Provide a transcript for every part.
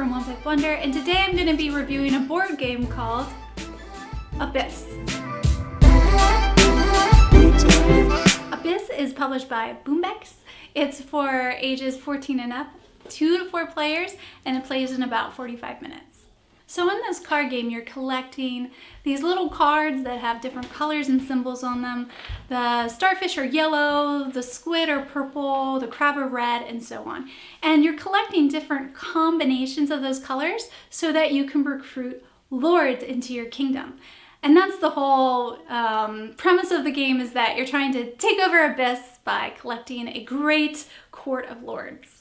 from One Pick Wonder, and today I'm going to be reviewing a board game called Abyss. Abyss is published by Bombyx. It's for ages 14 and up, 2 to 4 players, and it plays in about 45 minutes. So in this card game, you're collecting these little cards that have different colors and symbols on them. The starfish are yellow, the squid are purple, the crab are red, and so on. And you're collecting different combinations of those colors so that you can recruit lords into your kingdom. And that's the whole premise of the game, is that you're trying to take over Abyss by collecting a great court of lords.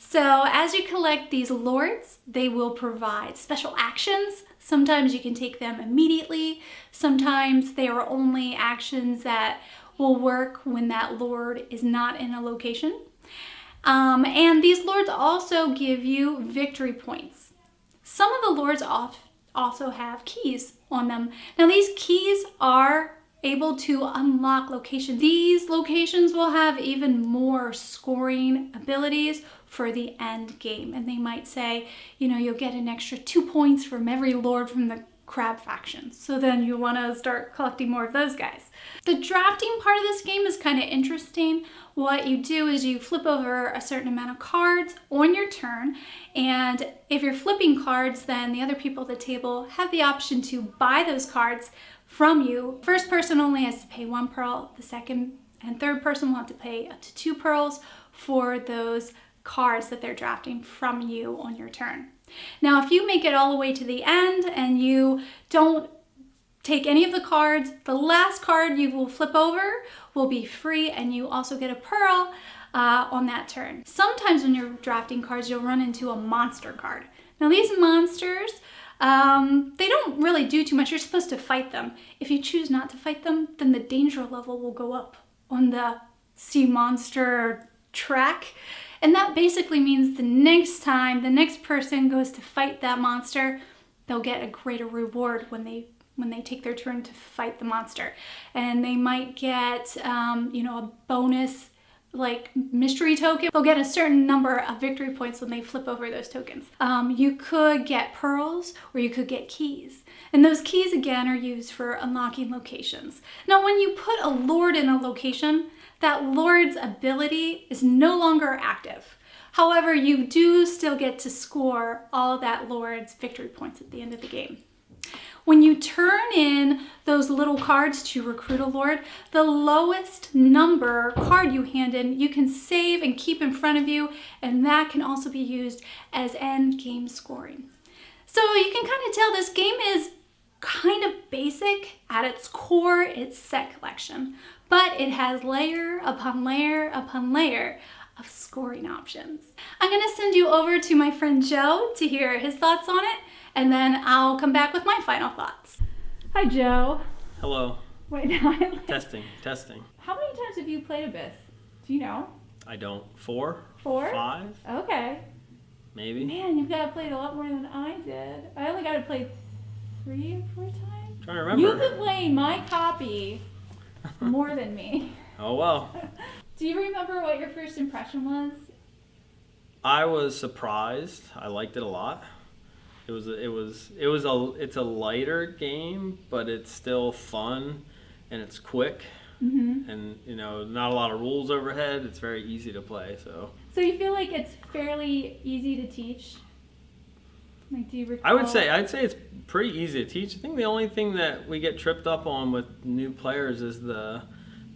So as you collect these lords, they will provide special actions. Sometimes you can take them immediately. Sometimes they are only actions that will work when that lord is not in a location. And these lords also give you victory points. Some of the lords also have keys on them. Now these keys are able to unlock locations. These locations will have even more scoring abilities for the end game. And they might say, you'll get an extra 2 points from every lord from the crab faction. So then you want to start collecting more of those guys. The drafting part of this game is kind of interesting. What you do is you flip over a certain amount of cards on your turn, and if you're flipping cards, then the other people at the table have the option to buy those cards from you. First person only has to pay 1 pearl. The second and third person will have to pay up to 2 pearls for those cards that they're drafting from you on your turn. Now, if you make it all the way to the end and you don't take any of the cards, the last card you will flip over will be free, and you also get a pearl on that turn. Sometimes when you're drafting cards, you'll run into a monster card. Now these monsters, they don't really do too much. You're supposed to fight them. If you choose not to fight them, then the danger level will go up on the sea monster track. And that basically means the next time the next person goes to fight that monster, they'll get a greater reward when they take their turn to fight the monster. And they might get, a bonus like mystery token. They'll get a certain number of victory points when they flip over those tokens. You could get pearls, or you could get keys. And those keys again are used for unlocking locations. Now when you put a lord in a location, that lord's ability is no longer active. However, you do still get to score all of that lord's victory points at the end of the game. When you turn in those little cards to recruit a lord, the lowest number card you hand in, you can save and keep in front of you, and that can also be used as end game scoring. So you can kind of tell this game is kind of basic. At its core, it's set collection, but it has layer upon layer upon layer of scoring options. I'm gonna send you over to my friend Joe to hear his thoughts on it, and then I'll come back with my final thoughts. Hi, Joe. Hello. Wait, now Testing. How many times have you played Abyss? Do you know? I don't. 4? 4? 5? Okay. Maybe. Man, you've got to play it a lot more than I did. I only got to play 3 or 4 times. I'm trying to remember. You've been playing my copy more than me. Oh well. Do you remember what your first impression was? I was surprised. I liked it a lot. It's a lighter game, but it's still fun, and it's quick. Mm-hmm. And not a lot of rules overhead. It's very easy to play. So you feel like it's fairly easy to teach? Like, do you recall? I'd say it's pretty easy to teach. I think the only thing that we get tripped up on with new players is the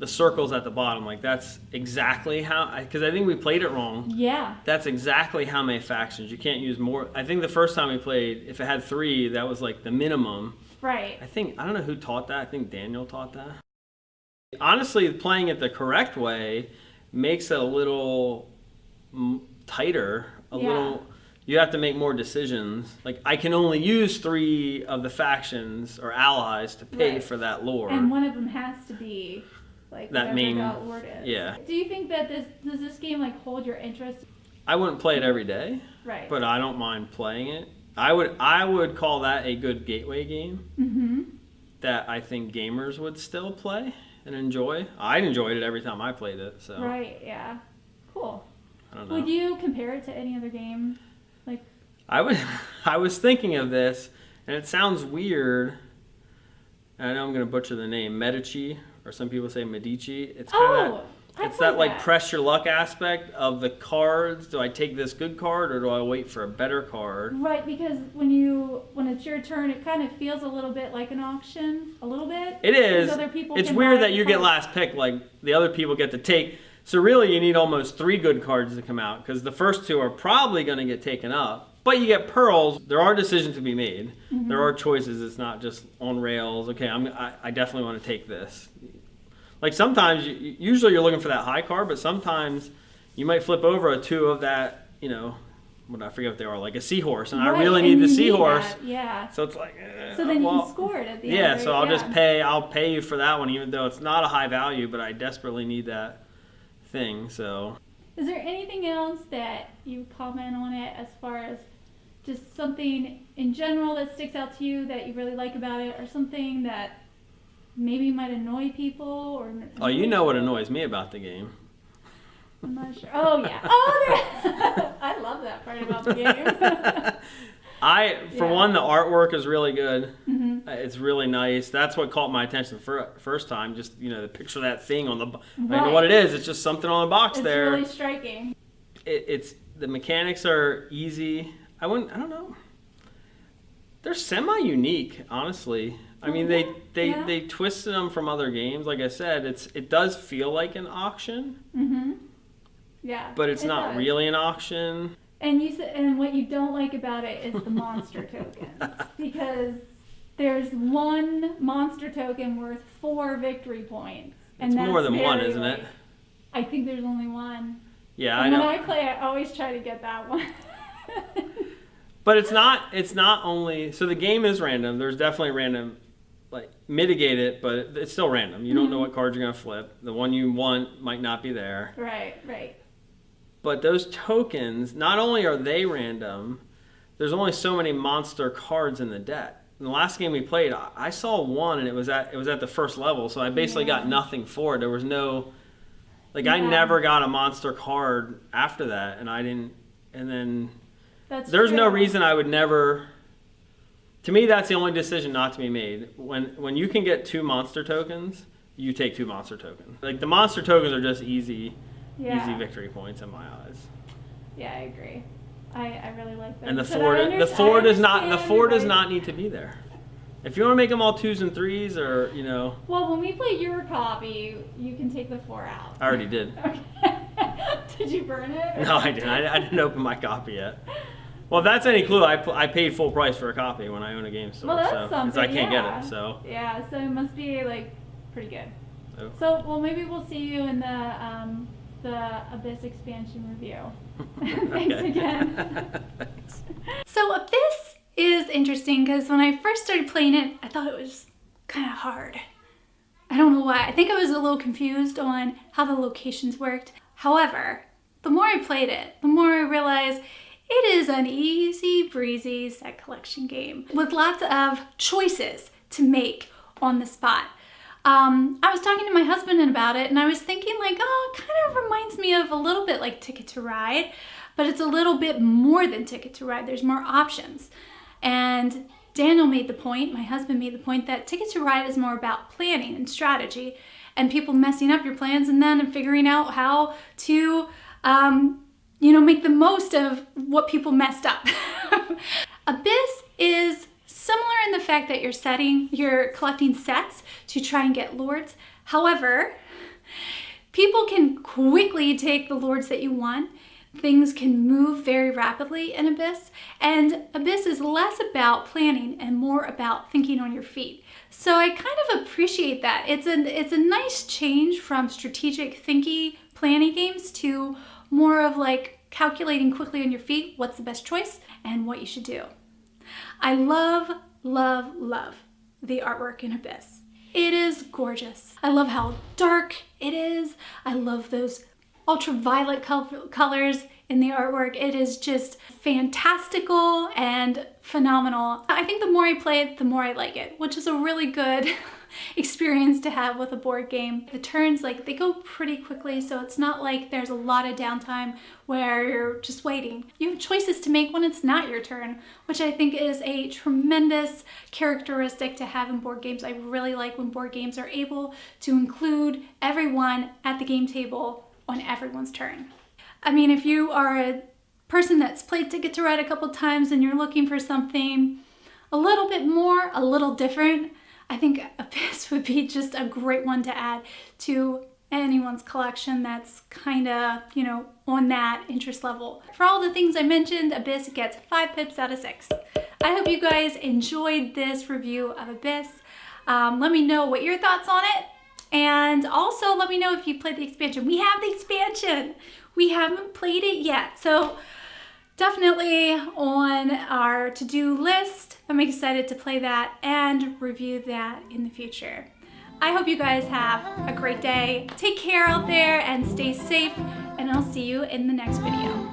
circles at the bottom. Like, that's exactly how, because I think we played it wrong. Yeah. That's exactly how many factions. You can't use more. I think the first time we played, if it had 3, that was like the minimum. Right. I don't know who taught that. I think Daniel taught that. Honestly, playing it the correct way makes it a little tighter, little. You have to make more decisions. Like, I can only use 3 of the factions or allies to pay for that lore. And one of them has to be like that main lord is. Yeah. Do you think that does this game like hold your interest? I wouldn't play it every day. Right. But I don't mind playing it. I would call that a good gateway game. Mm-hmm. That I think gamers would still play and enjoy. I enjoyed it every time I played it. So. Right. Yeah. Cool. I don't know. Would you compare it to any other game? Like, I was thinking of this, and it sounds weird. And I know I'm going to butcher the name, Medici, or some people say Medici. It's kind of it's that like press your luck aspect of the cards. Do I take this good card or do I wait for a better card? Right, because when it's your turn, it kind of feels a little bit like an auction, a little bit. It is. Other people it's can weird buy that you get cards. last pick, like the other people get to take. So really, you need almost 3 good cards to come out because the first 2 are probably going to get taken up. But you get pearls. There are decisions to be made. Mm-hmm. There are choices. It's not just on rails. Okay, I definitely want to take this. Like sometimes, usually you're looking for that high card, but sometimes you might flip over a 2 of that, I forget what they are, like a seahorse, and I really need the seahorse. Yeah. So it's like, so then you can score it at the end. Yeah, so I'll pay you for that one, even though it's not a high value, but I desperately need that thing. So. Is there anything else that you comment on it as far as just something in general that sticks out to you that you really like about it, or something that maybe might annoy people? Or you know what annoys me about the game. I'm not sure. Oh, yeah. Oh, I love that part about the game. One, the artwork is really good. Mm-hmm. It's really nice. That's what caught my attention the first time. Just, the picture of that thing on the... I don't know what it is. It's just something on the box there. It's really striking. The mechanics are easy. I don't know. They're semi-unique, honestly. I mean, they twisted them from other games. Like I said, it does feel like an auction. Mm-hmm. Yeah. But it's not really an auction. And what you don't like about it is the monster tokens, because there's one monster token worth 4 victory points. It's more than one, isn't it? I think there's only one. Yeah, and I know. When I play, I always try to get that one. But it's not only, so the game is random. There's definitely random, like mitigate it, but it's still random. You don't know what card you're going to flip. The one you want might not be there. Right. But those tokens, not only are they random, there's only so many monster cards in the deck. In the last game we played, I saw one, and it was at the first level, so I basically got nothing for it. There was no, I never got a monster card after that, and I didn't, and then there's no reason I would never. To me, that's the only decision not to be made. When you can get 2 monster tokens, you take 2 monster tokens. Like the monster tokens are just easy victory points in my eyes. Yeah, I agree. I really like that. And the 4 does not need to be there. If you want to make them all 2s and 3s, or Well, when we play your copy, you can take the 4 out. I already did. Okay. Did you burn it? No, I didn't. I didn't open my copy yet. Well, if that's any clue, I paid full price for a copy when I own a game store. Well, that's something. Because I can't get it. So. Yeah, so it must be pretty good. Oh. So, well, maybe we'll see you in the Abyss expansion review. Thanks again. Thanks. So Abyss is interesting because when I first started playing it, I thought it was kind of hard. I don't know why. I think I was a little confused on how the locations worked. However, the more I played it, the more I realized it is an easy breezy set collection game with lots of choices to make on the spot. I was talking to my husband about it, and I was thinking it kind of reminds me of a little bit like Ticket to Ride, but it's a little bit more than Ticket to Ride. There's more options. And Daniel made the point, my husband made the point, that Ticket to Ride is more about planning and strategy and people messing up your plans and then figuring out how to, make the most of what people messed up. Abyss is similar in the fact that you're collecting sets to try and get lords. However, people can quickly take the lords that you want. Things can move very rapidly in Abyss, and Abyss is less about planning and more about thinking on your feet. So I kind of appreciate that. It's a nice change from strategic thinky planning games to more of calculating quickly on your feet what's the best choice and what you should do. I love, love, love the artwork in Abyss. It is gorgeous. I love how dark it is. I love those ultraviolet colors in the artwork. It is just fantastical and phenomenal. I think the more I play it, the more I like it, which is a really good experience to have with a board game. The turns, like, they go pretty quickly, so it's not like there's a lot of downtime where you're just waiting. You have choices to make when it's not your turn, which I think is a tremendous characteristic to have in board games. I really like when board games are able to include everyone at the game table on everyone's turn. I mean, if you are a person that's played Ticket to Ride a couple times and you're looking for something a little bit more, a little different, I think Abyss would be just a great one to add to anyone's collection that's kind of, you know, on that interest level. For all the things I mentioned, Abyss gets 5 pips out of 6. I hope you guys enjoyed this review of Abyss. Let me know what your thoughts on it. And also let me know if you played the expansion. We have the expansion. We haven't played it yet. So definitely on our to-do list. I'm excited to play that and review that in the future. I hope you guys have a great day. Take care out there and stay safe, and I'll see you in the next video.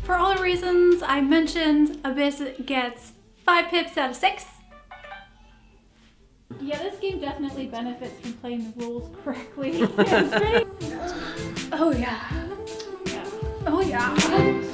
For all the reasons I mentioned, Abyss gets 5 pips out of 6. Yeah, this game definitely benefits from playing the rules correctly. Oh yeah. Oh yeah.